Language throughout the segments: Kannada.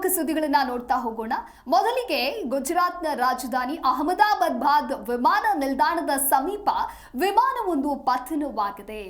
ಪ್ರಮುಖ ಸುದ್ದಿಗಳನ್ನ ನೋಡ್ತಾ ಹೋಗೋಣ. ಮೊದಲಿಗೆ ಗುಜರಾತ್ನ ರಾಜಧಾನಿ ಅಹಮದಾಬಾದ್ ವಿಮಾನ ನಿಲ್ದಾಣದ ಸಮೀಪ ವಿಮಾನವೊಂದು ಪತನವಾಗಿದೆ.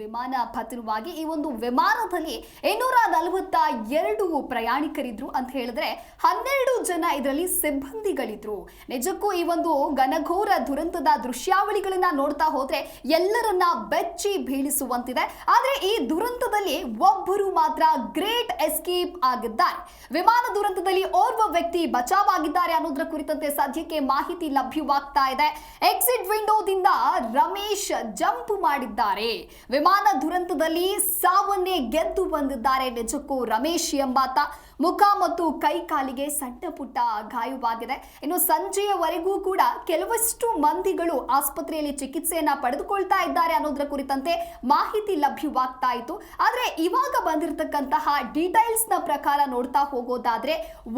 ವಿಮಾನ ಪತನವಾಗಿ ಈ ಒಂದು ವಿಮಾನದಲ್ಲಿ 242 ಪ್ರಯಾಣಿಕರಿದ್ರು ಅಂತ ಹೇಳಿದ್ರೆ 12 ಜನ ಇದರಲ್ಲಿ ಸಿಬ್ಬಂದಿಗಳಿದ್ರು. ನಿಜಕ್ಕೂ ಈ ಒಂದು ಘನಘೋರ ದುರಂತದ ದೃಶ್ಯಾವಳಿಗಳನ್ನ ನೋಡ್ತಾ ಹೋದ್ರೆ ಎಲ್ಲರನ್ನ ಬೆಚ್ಚಿ ಬೀಳಿಸುವಂತಿದೆ. ಆದ್ರೆ ಈ ದುರಂತದಲ್ಲಿ ಒಬ್ಬರು ಮಾತ್ರ ಗ್ರೇಟ್ ಎಸ್ಕೇಪ್ ಆಗಿದ್ದಾರೆ. ವಿಮಾನ ದುರಂತದಲ್ಲಿ ಓರ್ವ ವ್ಯಕ್ತಿ ಬಚಾವಾಗಿದ್ದಾರೆ ಅನ್ನೋದರ ಕುರಿತಂತೆ ಸದ್ಯಕ್ಕೆ ಮಾಹಿತಿ ಲಭ್ಯವಾಗ್ತಾ ಇದೆ. ಎಕ್ಸಿಟ್ ವಿಂಡೋದಿಂದ ರಮೇಶ್ ಜಂಪ್ ಮಾಡಿದ್ದಾರೆ. ವಿಮಾನ ದುರಂತದಲ್ಲಿ ಸಾವನ್ನೇ ಗೆದ್ದು ಬಂದಿದ್ದಾರೆ. ನಿಜಕ್ಕೂ ರಮೇಶ್ ಎಂಬಾತ ಮುಖ ಮತ್ತು ಕೈ ಕಾಲಿಗೆ ಸಣ್ಣ ಪುಟ್ಟ ಗಾಯವಾಗಿದೆ. ಇನ್ನು ಸಂಜೆಯವರೆಗೂ ಕೂಡ ಕೆಲವಷ್ಟು ಮಂದಿಗಳು ಆಸ್ಪತ್ರೆಯಲ್ಲಿ ಚಿಕಿತ್ಸೆಯನ್ನ ಪಡೆದುಕೊಳ್ತಾ ಇದ್ದಾರೆ ಅನ್ನೋದರ ಕುರಿತಂತೆ ಮಾಹಿತಿ ಲಭ್ಯವಾಗ್ತಾ ಇತ್ತು. ಆದ್ರೆ ಇವಾಗ ಬಂದಿರತಕ್ಕಂತಹ ಡೀಟೇಲ್ಸ್ ನ ಪ್ರಕಾರ ನೋಡ್ತಾ ಹೋಗೋದಾದ್ರೆ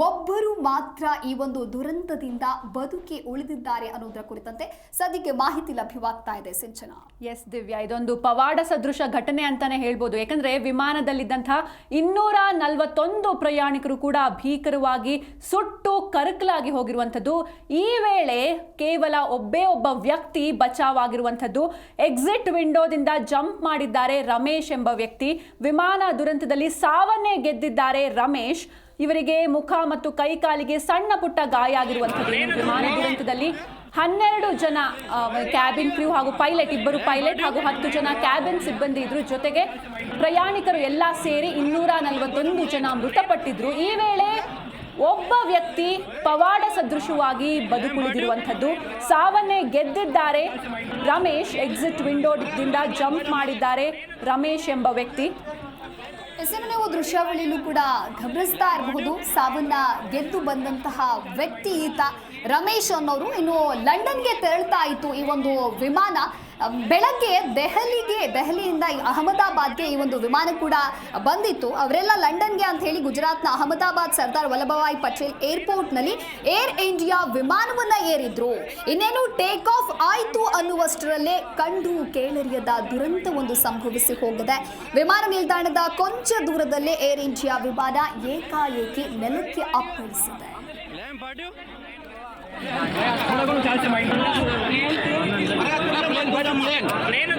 ಒಬ್ಬರು ಮಾತ್ರ ಈ ಒಂದು ದುರಂತದಿಂದ ಬದುಕಿ ಉಳಿದಿದ್ದಾರೆ ಅನ್ನೋದರ ಕುರಿತಂತೆ ಸದ್ಯಕ್ಕೆ ಮಾಹಿತಿ ಲಭ್ಯವಾಗ್ತಾ ಇದೆ. ಸಿಂಚನಾ. ಎಸ್ ದಿವ್ಯಾ, ಇದೊಂದು ಪವಾಡ ಸದೃಶ ಘಟನೆ ಅಂತಾನೆ ಹೇಳ್ಬೋದು. ಯಾಕಂದ್ರೆ ವಿಮಾನದಲ್ಲಿದ್ದಂತಹ 241 ಪ್ರಯಾಣಿಕರು ಕೂಡ ಭೀಕರವಾಗಿ ಸುಟ್ಟು ಕರಕಲಾಗಿ ಹೋಗಿರುವಂಥದ್ದು. ಈ ವೇಳೆ ಕೇವಲ ಒಬ್ಬ ವ್ಯಕ್ತಿ ಬಚಾವಾಗಿರುವಂಥದ್ದು. ಎಕ್ಸಿಟ್ ವಿಂಡೋದಿಂದ ಜಂಪ್ ಮಾಡಿದ್ದಾರೆ ರಮೇಶ್ ಎಂಬ ವ್ಯಕ್ತಿ. ವಿಮಾನ ದುರಂತದಲ್ಲಿ ಸಾವನ್ನೇ ಗೆದ್ದಿದ್ದಾರೆ ರಮೇಶ್. ಇವರಿಗೆ ಮುಖ ಮತ್ತು ಕೈ ಕಾಲಿಗೆ ಸಣ್ಣ ಪುಟ್ಟ ಗಾಯ ಆಗಿರುವಂಥದ್ದು. ವಿಮಾನ ದುರಂತದಲ್ಲಿ 12 ಜನ ಕ್ಯಾಬಿನ್ ಕ್ರೂ ಹಾಗೂ ಇಬ್ಬರು ಪೈಲಟ್ ಹಾಗೂ 10 ಜನ ಕ್ಯಾಬಿನ್ ಸಿಬ್ಬಂದಿ ಇದ್ರು. ಜೊತೆಗೆ ಪ್ರಯಾಣಿಕರು ಎಲ್ಲ ಸೇರಿ 241 ಜನ ಮೃತಪಟ್ಟಿದ್ರು. ಈ ವೇಳೆ ಒಬ್ಬ ವ್ಯಕ್ತಿ ಪವಾಡ ಸದೃಶವಾಗಿ ಬದುಕುಳಿದಿರುವಂಥದ್ದು. ಸಾವನ್ನೇ ಗೆದ್ದಿದ್ದಾರೆ ರಮೇಶ್. ಎಕ್ಸಿಟ್ ವಿಂಡೋದಿಂದ ಜಂಪ್ ಮಾಡಿದ್ದಾರೆ ರಮೇಶ್ ಎಂಬ ವ್ಯಕ್ತಿ. ನೀವು ದೃಶ್ಯಾವಳಿಯಲ್ಲೂ ಕೂಡ ಗಮನಿಸ್ತಾ ಇರಬಹುದು. ಸಾವನ್ನ ಗೆದ್ದು ಬಂದಂತಹ ವ್ಯಕ್ತಿ ಈತ ರಮೇಶ್ ಅನ್ನೋರು. ಇನ್ನು ಲಂಡನ್ಗೆ ತೆರಳ್ತಾ ಇತ್ತು ಈ ಒಂದು ವಿಮಾನ. ಬೆಳಗ್ಗೆ ದೆಹಲಿಯಿಂದ ಅಹಮದಾಬಾದ್ಗೆ ಈ ಒಂದು ವಿಮಾನ ಕೂಡ ಬಂದಿತ್ತು. ಅವರೆಲ್ಲ ಲಂಡನ್ಗೆ ಅಂತ ಹೇಳಿ ಗುಜರಾತ್ನ ಅಹಮದಾಬಾದ್ ಸರ್ದಾರ್ ವಲ್ಲಭಭಾಯ್ ಪಟೇಲ್ ಏರ್ಪೋರ್ಟ್ನಲ್ಲಿ ಏರ್ ಇಂಡಿಯಾ ವಿಮಾನವನ್ನ ಏರಿದ್ರು. ಇನ್ನೇನು ಟೇಕ್ ಆಫ್ ಆಯ್ತು ಅನ್ನುವಷ್ಟರಲ್ಲೇ ಕಂಡು ಕೇಳರಿಯದ ದುರಂತ ಒಂದು ಸಂಭವಿಸಿ ಹೋಗಿದೆ. ವಿಮಾನ ನಿಲ್ದಾಣದ ಕೊಂಚ ದೂರದಲ್ಲೇ ಏರ್ ಇಂಡಿಯಾ ವಿಮಾನ ಏಕಾಏಕಿ ನೆಲಕ್ಕೆ ಅಪ್ಪಳಿಸಿದೆ. प्लेन